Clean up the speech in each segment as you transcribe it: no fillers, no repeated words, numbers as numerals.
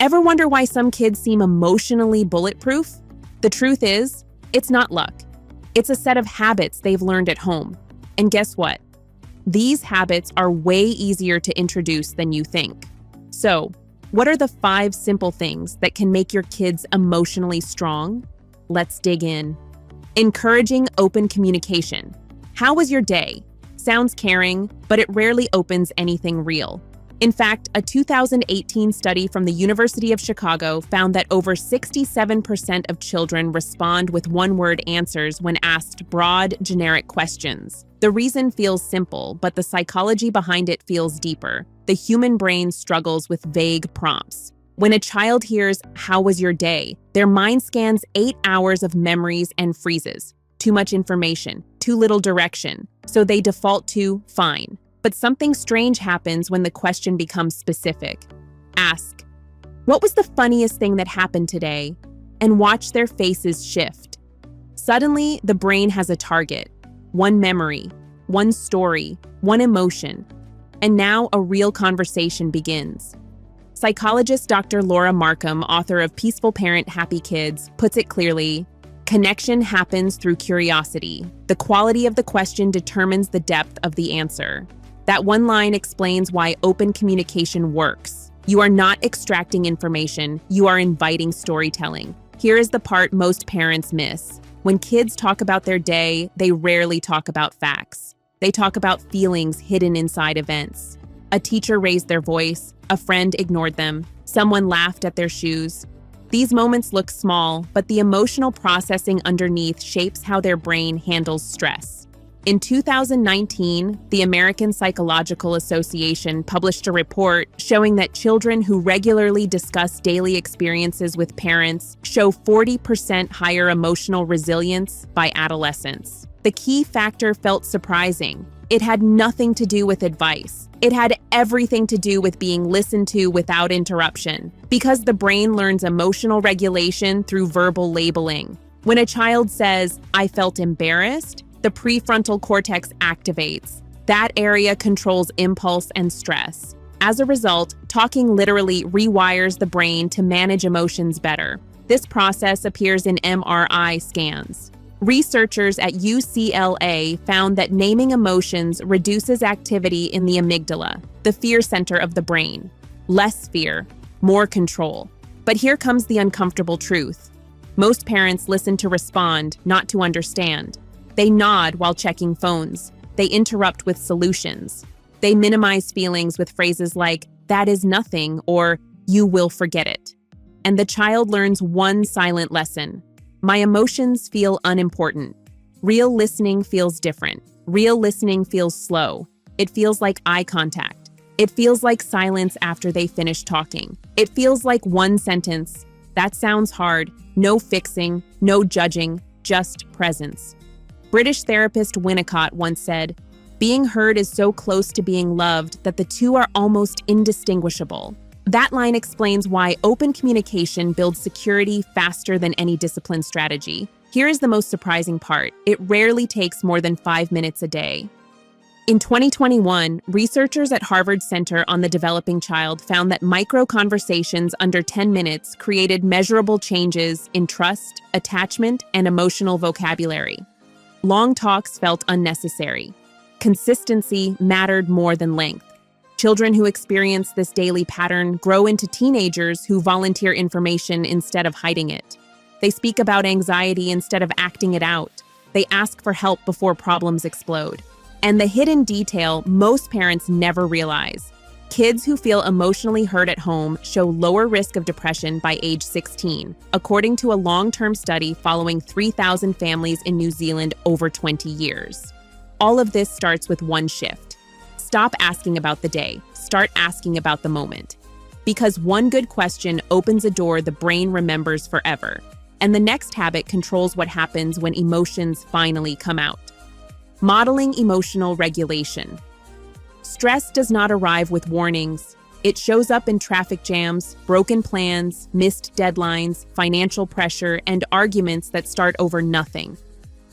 Ever wonder why some kids seem emotionally bulletproof? The truth is, it's not luck. It's a set of habits they've learned at home. And guess what? These habits are way easier to introduce than you think. So, what are the 5 simple things that can make your kids emotionally strong? Let's dig in. Encouraging open communication. How was your day? Sounds caring, but it rarely opens anything real. In fact, a 2018 study from the University of Chicago found that over 67% of children respond with one-word answers when asked broad, generic questions. The reason feels simple, but the psychology behind it feels deeper. The human brain struggles with vague prompts. When a child hears, "How was your day?" their mind scans 8 hours of memories and freezes. Too much information, too little direction, so they default to fine. But something strange happens when the question becomes specific. Ask, "What was the funniest thing that happened today?" and watch their faces shift. Suddenly, the brain has a target. One memory, one story, one emotion. And now a real conversation begins. Psychologist Dr. Laura Markham, author of Peaceful Parent, Happy Kids, puts it clearly: connection happens through curiosity. The quality of the question determines the depth of the answer. That one line explains why open communication works. You are not extracting information, you are inviting storytelling. Here is the part most parents miss. When kids talk about their day, they rarely talk about facts. They talk about feelings hidden inside events. A teacher raised their voice, a friend ignored them, someone laughed at their shoes. These moments look small, but the emotional processing underneath shapes how their brain handles stress. In 2019, the American Psychological Association published a report showing that children who regularly discuss daily experiences with parents show 40% higher emotional resilience by adolescence. The key factor felt surprising. It had nothing to do with advice. It had everything to do with being listened to without interruption, because the brain learns emotional regulation through verbal labeling. When a child says, "I felt embarrassed," the prefrontal cortex activates. That area controls impulse and stress. As a result, talking literally rewires the brain to manage emotions better. This process appears in MRI scans. Researchers at UCLA found that naming emotions reduces activity in the amygdala, the fear center of the brain. Less fear, more control. But here comes the uncomfortable truth. Most parents listen to respond, not to understand. They nod while checking phones. They interrupt with solutions. They minimize feelings with phrases like, "that is nothing," or "you will forget it." And the child learns one silent lesson. My emotions feel unimportant. Real listening feels different. Real listening feels slow. It feels like eye contact. It feels like silence after they finish talking. It feels like one sentence. "That sounds hard." No fixing, no judging, just presence. British therapist Winnicott once said, "Being heard is so close to being loved that the two are almost indistinguishable." That line explains why open communication builds security faster than any discipline strategy. Here is the most surprising part. It rarely takes more than 5 minutes a day. In 2021, researchers at Harvard Center on the Developing Child found that micro-conversations under 10 minutes created measurable changes in trust, attachment, and emotional vocabulary. Long talks felt unnecessary. Consistency mattered more than length. Children who experience this daily pattern grow into teenagers who volunteer information instead of hiding it. They speak about anxiety instead of acting it out. They ask for help before problems explode. And the hidden detail most parents never realize: kids who feel emotionally hurt at home show lower risk of depression by age 16, according to a long-term study following 3,000 families in New Zealand over 20 years. All of this starts with one shift. Stop asking about the day. Start asking about the moment. Because one good question opens a door the brain remembers forever. And the next habit controls what happens when emotions finally come out. Modeling emotional regulation. Stress does not arrive with warnings. It shows up in traffic jams, broken plans, missed deadlines, financial pressure, and arguments that start over nothing.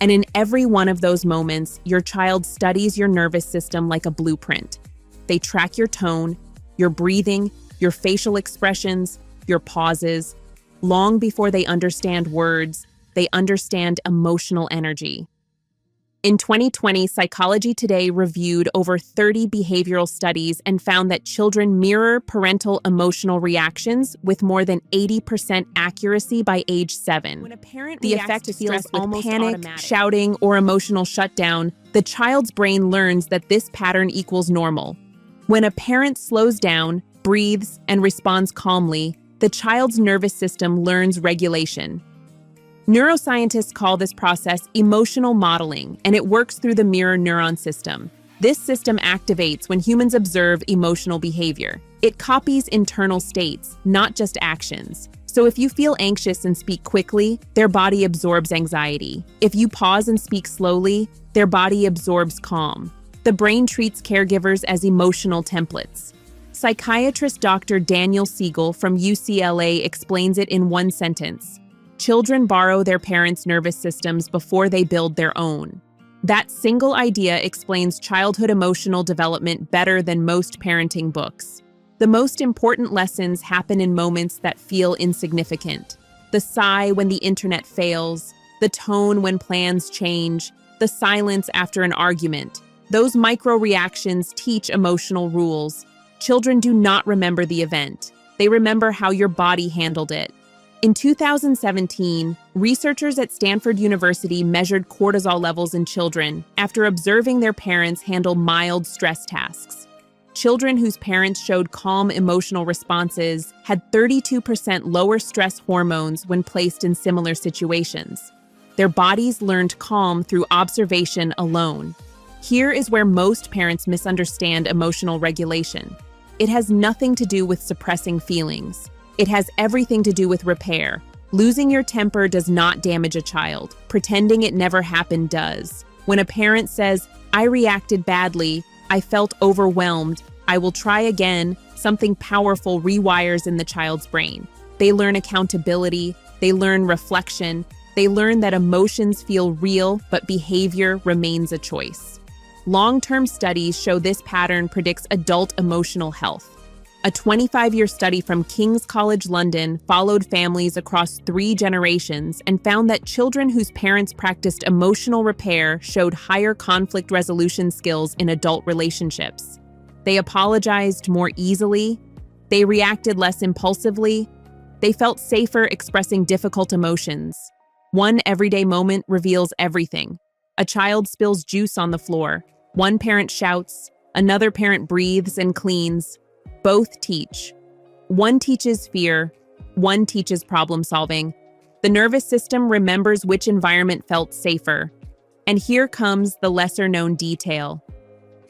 And in every one of those moments, your child studies your nervous system like a blueprint. They track your tone, your breathing, your facial expressions. your pauses. Long before they understand words, they understand emotional energy. In 2020, Psychology Today reviewed over 30 behavioral studies and found that children mirror parental emotional reactions with more than 80% accuracy by age 7. When a parent the effect feels with panic, automatic. Shouting, or emotional shutdown, the child's brain learns that this pattern equals normal. When a parent slows down, breathes, and responds calmly, the child's nervous system learns regulation. Neuroscientists call this process emotional modeling, and it works through the mirror neuron system. This system activates when humans observe emotional behavior. It copies internal states, not just actions. So if you feel anxious and speak quickly, their body absorbs anxiety. If you pause and speak slowly, their body absorbs calm. The brain treats caregivers as emotional templates. Psychiatrist Dr. Daniel Siegel from UCLA explains it in one sentence. Children borrow their parents' nervous systems before they build their own. That single idea explains childhood emotional development better than most parenting books. The most important lessons happen in moments that feel insignificant. The sigh when the internet fails, the tone when plans change, the silence after an argument. Those micro reactions teach emotional rules. Children do not remember the event. They remember how your body handled it. In 2017, researchers at Stanford University measured cortisol levels in children after observing their parents handle mild stress tasks. Children whose parents showed calm emotional responses had 32% lower stress hormones when placed in similar situations. Their bodies learned calm through observation alone. Here is where most parents misunderstand emotional regulation. It has nothing to do with suppressing feelings. It has everything to do with repair. Losing your temper does not damage a child. Pretending it never happened does. When a parent says, "I reacted badly, I felt overwhelmed, I will try again," something powerful rewires in the child's brain. They learn accountability, they learn reflection, they learn that emotions feel real, but behavior remains a choice. Long-term studies show this pattern predicts adult emotional health. A 25-year study from King's College London followed families across 3 generations and found that children whose parents practiced emotional repair showed higher conflict resolution skills in adult relationships. They apologized more easily. They reacted less impulsively. They felt safer expressing difficult emotions. One everyday moment reveals everything. A child spills juice on the floor. One parent shouts. Another parent breathes and cleans. Both teach. One teaches fear, one teaches problem solving. The nervous system remembers which environment felt safer. And here comes the lesser-known detail.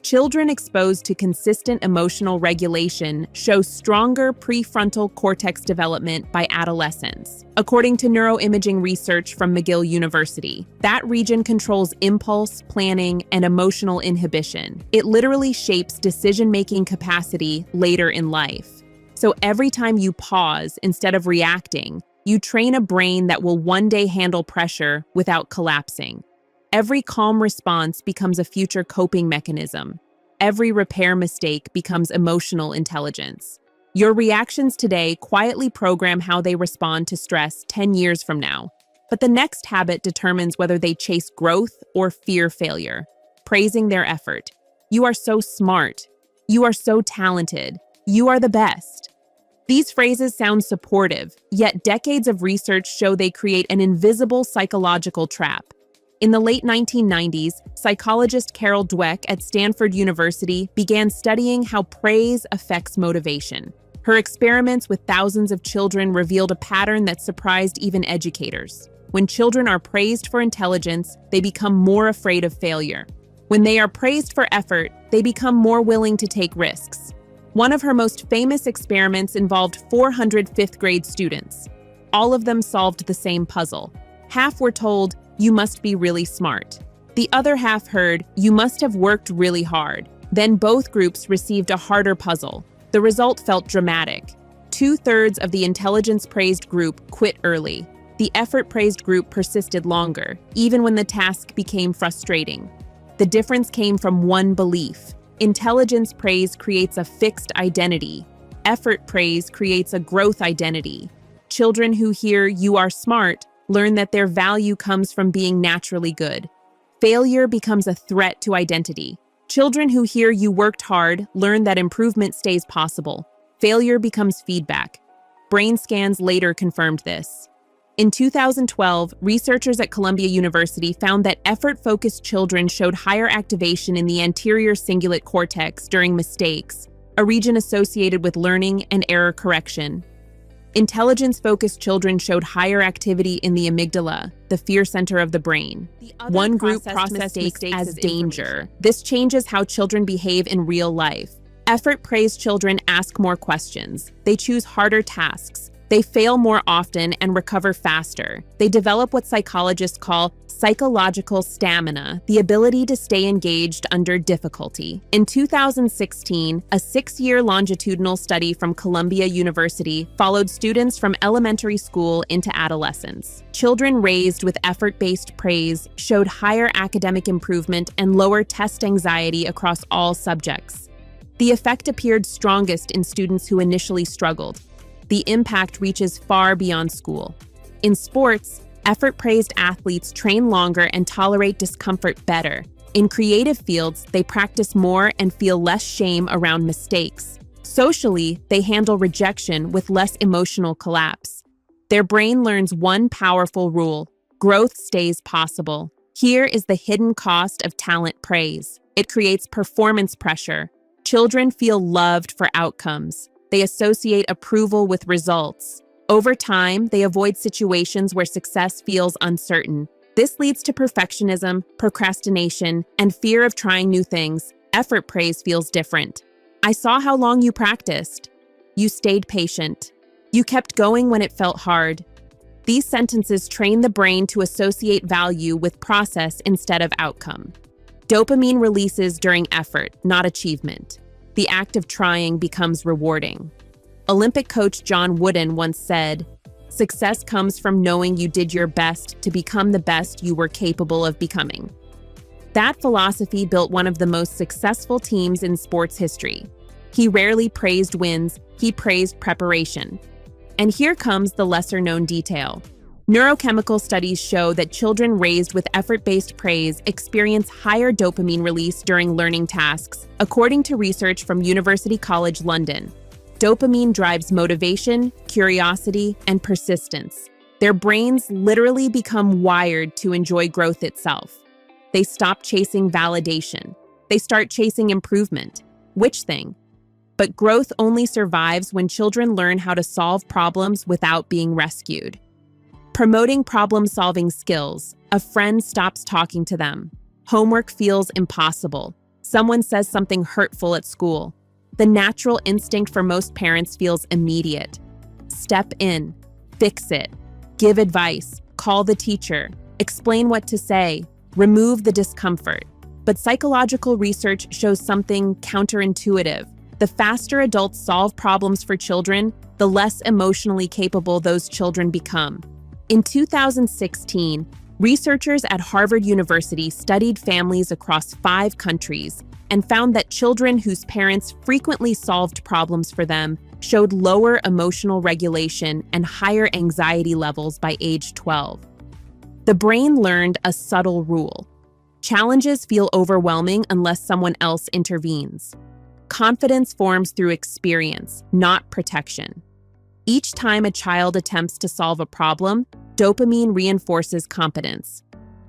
Children exposed to consistent emotional regulation show stronger prefrontal cortex development by adolescence, according to neuroimaging research from McGill University. That region controls impulse, planning, and emotional inhibition. It literally shapes decision-making capacity later in life. So every time you pause instead of reacting, you train a brain that will one day handle pressure without collapsing. Every calm response becomes a future coping mechanism. Every repair mistake becomes emotional intelligence. Your reactions today quietly program how they respond to stress 10 years from now. But the next habit determines whether they chase growth or fear failure. Praising their effort. "You are so smart. You are so talented. You are the best." These phrases sound supportive, yet decades of research show they create an invisible psychological trap. In the late 1990s, psychologist Carol Dweck at Stanford University began studying how praise affects motivation. Her experiments with thousands of children revealed a pattern that surprised even educators. When children are praised for intelligence, they become more afraid of failure. When they are praised for effort, they become more willing to take risks. One of her most famous experiments involved 400 fifth-grade students. All of them solved the same puzzle. Half were told, "You must be really smart." The other half heard, "You must have worked really hard." Then both groups received a harder puzzle. The result felt dramatic. 2/3 of the intelligence-praised group quit early. The effort-praised group persisted longer, even when the task became frustrating. The difference came from one belief. Intelligence praise creates a fixed identity. effort praise creates a growth identity. Children who hear "you are smart" learn that their value comes from being naturally good. Failure becomes a threat to identity. Children who hear "you worked hard" learn that improvement stays possible. Failure becomes feedback. Brain scans later confirmed this. In 2012, researchers at Columbia University found that effort-focused children showed higher activation in the anterior cingulate cortex during mistakes, a region associated with learning and error correction. Intelligence-focused children showed higher activity in the amygdala, the fear center of the brain. One group processed mistakes as danger. This changes how children behave in real life. Effort-praised children ask more questions. They choose harder tasks. They fail more often and recover faster. They develop what psychologists call psychological stamina, the ability to stay engaged under difficulty. In 2016, a 6-year longitudinal study from Columbia University followed students from elementary school into adolescence. Children raised with effort-based praise showed higher academic improvement and lower test anxiety across all subjects. The effect appeared strongest in students who initially struggled. The impact reaches far beyond school. In sports, effort-praised athletes train longer and tolerate discomfort better. In creative fields, they practice more and feel less shame around mistakes. Socially, they handle rejection with less emotional collapse. Their brain learns one powerful rule: growth stays possible. Here is the hidden cost of talent praise. It creates performance pressure. Children feel loved for outcomes. They associate approval with results. Over time, they avoid situations where success feels uncertain. This leads to perfectionism, procrastination, and fear of trying new things. Effort praise feels different. I saw how long you practiced. You stayed patient. You kept going when it felt hard. These sentences train the brain to associate value with process instead of outcome. Dopamine releases during effort, not achievement. The act of trying becomes rewarding. Olympic coach John Wooden once said, "Success comes from knowing you did your best to become the best you were capable of becoming." That philosophy built one of the most successful teams in sports history. He rarely praised wins, he praised preparation. And here comes the lesser-known detail. Neurochemical studies show that children raised with effort-based praise experience higher dopamine release during learning tasks, according to research from University College London. Dopamine drives motivation, curiosity, and persistence. Their brains literally become wired to enjoy growth itself. They stop chasing validation. They start chasing improvement. Which thing? But growth only survives when children learn how to solve problems without being rescued. Promoting problem-solving skills, a friend stops talking to them. Homework feels impossible. Someone says something hurtful at school. The natural instinct for most parents feels immediate. Step in, fix it, give advice, call the teacher, explain what to say, remove the discomfort. But psychological research shows something counterintuitive. The faster adults solve problems for children, the less emotionally capable those children become. In 2016, researchers at Harvard University studied families across 5 countries and found that children whose parents frequently solved problems for them showed lower emotional regulation and higher anxiety levels by age 12. The brain learned a subtle rule. Challenges feel overwhelming unless someone else intervenes. Confidence forms through experience, not protection. Each time a child attempts to solve a problem, dopamine reinforces competence.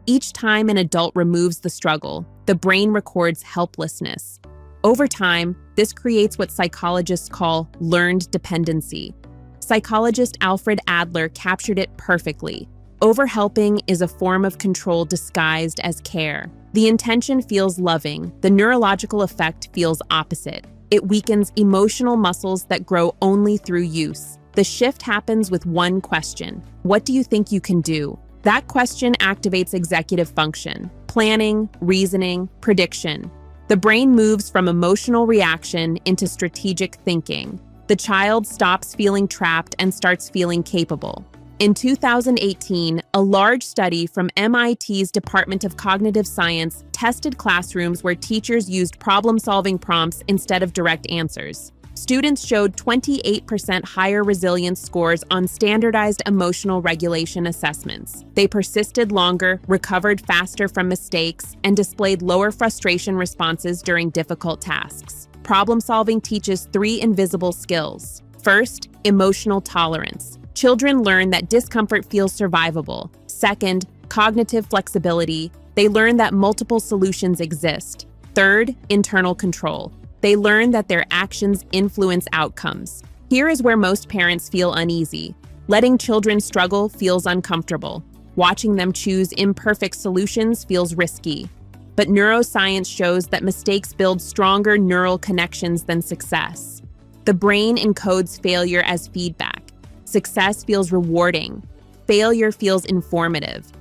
Each time an adult removes the struggle, the brain records helplessness. Over time, this creates what psychologists call learned dependency. Psychologist Alfred Adler captured it perfectly. Overhelping is a form of control disguised as care. The intention feels loving, the neurological effect feels opposite. It weakens emotional muscles that grow only through use. The shift happens with one question: what do you think you can do? That question activates executive function, planning, reasoning, prediction. The brain moves from emotional reaction into strategic thinking. The child stops feeling trapped and starts feeling capable. In 2018, a large study from MIT's Department of Cognitive Science tested classrooms where teachers used problem-solving prompts instead of direct answers. Students showed 28% higher resilience scores on standardized emotional regulation assessments. They persisted longer, recovered faster from mistakes, and displayed lower frustration responses during difficult tasks. Problem-solving teaches 3 invisible skills. First, emotional tolerance. Children learn that discomfort feels survivable. Second, cognitive flexibility. They learn that multiple solutions exist. Third, internal control. They learn that their actions influence outcomes. Here is where most parents feel uneasy. Letting children struggle feels uncomfortable. Watching them choose imperfect solutions feels risky. But neuroscience shows that mistakes build stronger neural connections than success. The brain encodes failure as feedback. Success feels rewarding. Failure feels informative.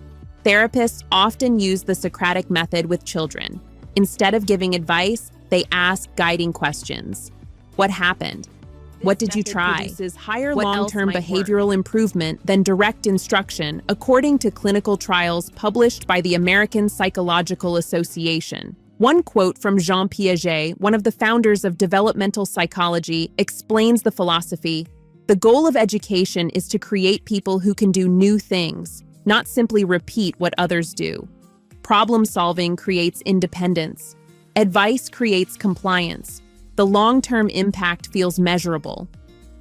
Therapists often use the Socratic method with children. Instead of giving advice, they ask guiding questions. What happened? What did you try? Produces higher long-term behavioral improvement than direct instruction, according to clinical trials published by the American Psychological Association. One quote from Jean Piaget, one of the founders of developmental psychology, explains the philosophy. The goal of education is to create people who can do new things, not simply repeat what others do. Problem solving creates independence. Advice creates compliance. The long-term impact feels measurable.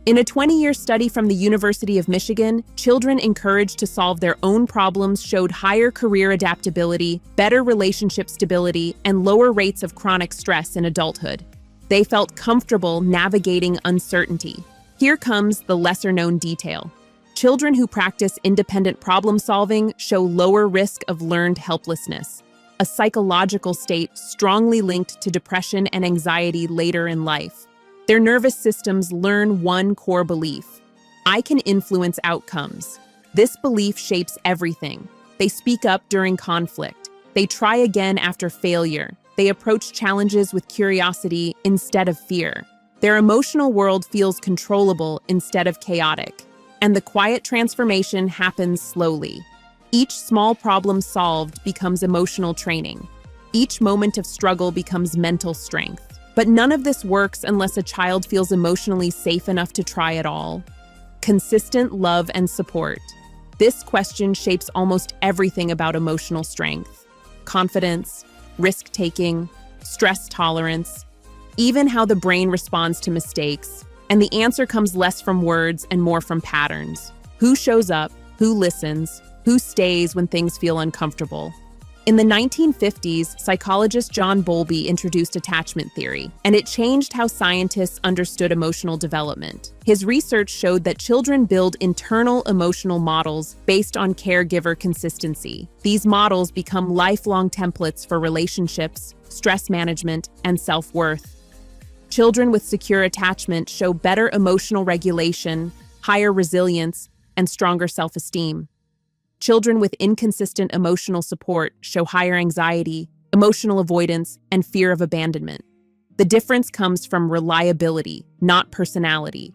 In a 20-year study from the University of Michigan, children encouraged to solve their own problems showed higher career adaptability, better relationship stability, and lower rates of chronic stress in adulthood. They felt comfortable navigating uncertainty. Here comes the lesser-known detail. Children who practice independent problem-solving show lower risk of learned helplessness, a psychological state strongly linked to depression and anxiety later in life. Their nervous systems learn one core belief: I can influence outcomes. This belief shapes everything. They speak up during conflict. They try again after failure. They approach challenges with curiosity instead of fear. Their emotional world feels controllable instead of chaotic. And the quiet transformation happens slowly. Each small problem solved becomes emotional training. Each moment of struggle becomes mental strength. But none of this works unless a child feels emotionally safe enough to try at all. Consistent love and support. This question shapes almost everything about emotional strength. Confidence, risk-taking, stress tolerance, even how the brain responds to mistakes. And the answer comes less from words and more from patterns. Who shows up? Who listens? Who stays when things feel uncomfortable? In the 1950s, psychologist John Bowlby introduced attachment theory, and it changed how scientists understood emotional development. His research showed that children build internal emotional models based on caregiver consistency. These models become lifelong templates for relationships, stress management, and self-worth. Children with secure attachment show better emotional regulation, higher resilience, and stronger self-esteem. Children with inconsistent emotional support show higher anxiety, emotional avoidance, and fear of abandonment. The difference comes from reliability, not personality.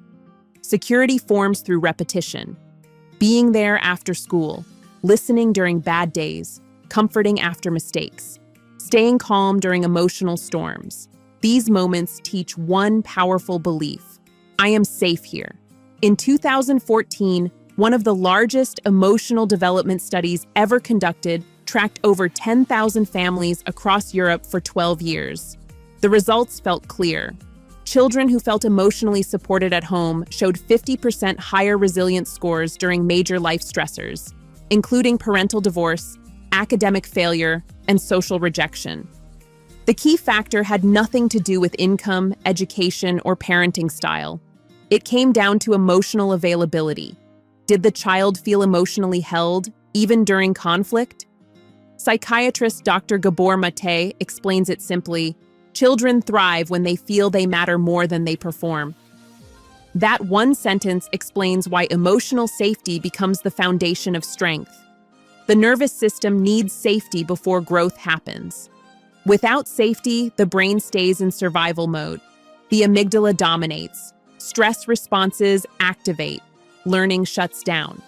Security forms through repetition. Being there after school, listening during bad days, comforting after mistakes, staying calm during emotional storms. These moments teach one powerful belief: I am safe here. In 2014, one of the largest emotional development studies ever conducted tracked over 10,000 families across Europe for 12 years. The results felt clear. Children who felt emotionally supported at home showed 50% higher resilience scores during major life stressors, including parental divorce, academic failure, and social rejection. The key factor had nothing to do with income, education, or parenting style. It came down to emotional availability. Did the child feel emotionally held, even during conflict? Psychiatrist Dr. Gabor Mate explains it simply: children thrive when they feel they matter more than they perform. That one sentence explains why emotional safety becomes the foundation of strength. The nervous system needs safety before growth happens. Without safety, the brain stays in survival mode. The amygdala dominates. Stress responses activate. Learning shuts down.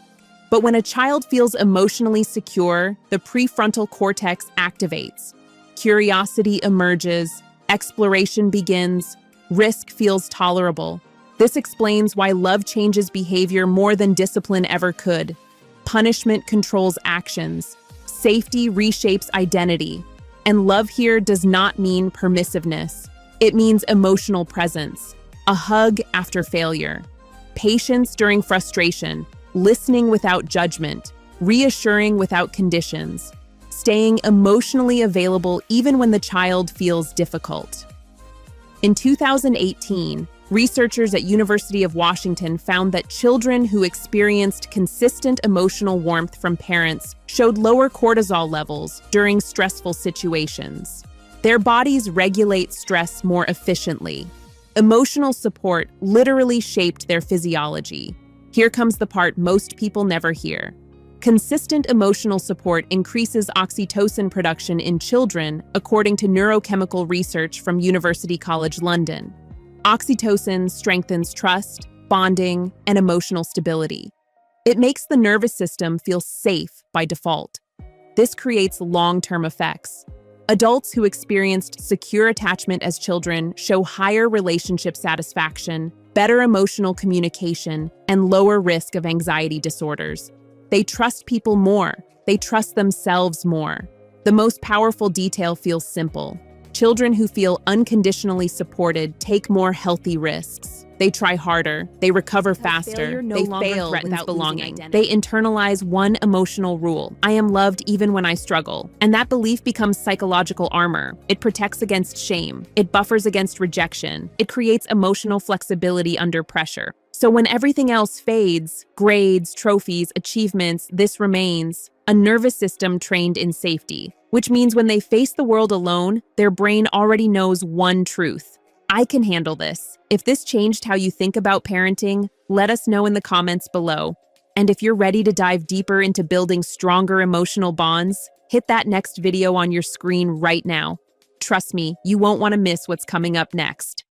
But when a child feels emotionally secure, the prefrontal cortex activates. Curiosity emerges, exploration begins, Risk feels tolerable. This explains why love changes behavior more than discipline ever could. Punishment controls actions. Safety reshapes identity. And love here does not mean permissiveness. It means emotional presence. A hug after failure. Patience during frustration. Listening without judgment. Reassuring without conditions. Staying emotionally available even when the child feels difficult. In 2018, researchers at University of Washington found that children who experienced consistent emotional warmth from parents showed lower cortisol levels during stressful situations. Their bodies regulate stress more efficiently. Emotional support literally shaped their physiology. Here comes the part most people never hear. Consistent emotional support increases oxytocin production in children, according to neurochemical research from University College London. Oxytocin strengthens trust, bonding, and emotional stability. It makes the nervous system feel safe by default. This creates long-term effects. Adults who experienced secure attachment as children show higher relationship satisfaction, better emotional communication, and lower risk of anxiety disorders. They trust people more. They trust themselves more. The most powerful detail feels simple. Children who feel unconditionally supported take more healthy risks. They try harder. They recover faster. They fail without belonging. They internalize one emotional rule: I am loved even when I struggle. And that belief becomes psychological armor. It protects against shame. It buffers against rejection. It creates emotional flexibility under pressure. So when everything else fades, grades, trophies, achievements, this remains a nervous system trained in safety, which means when they face the world alone, their brain already knows one truth: I can handle this. If this changed how you think about parenting, let us know in the comments below. And if you're ready to dive deeper into building stronger emotional bonds, hit that next video on your screen right now. Trust me, you won't want to miss what's coming up next.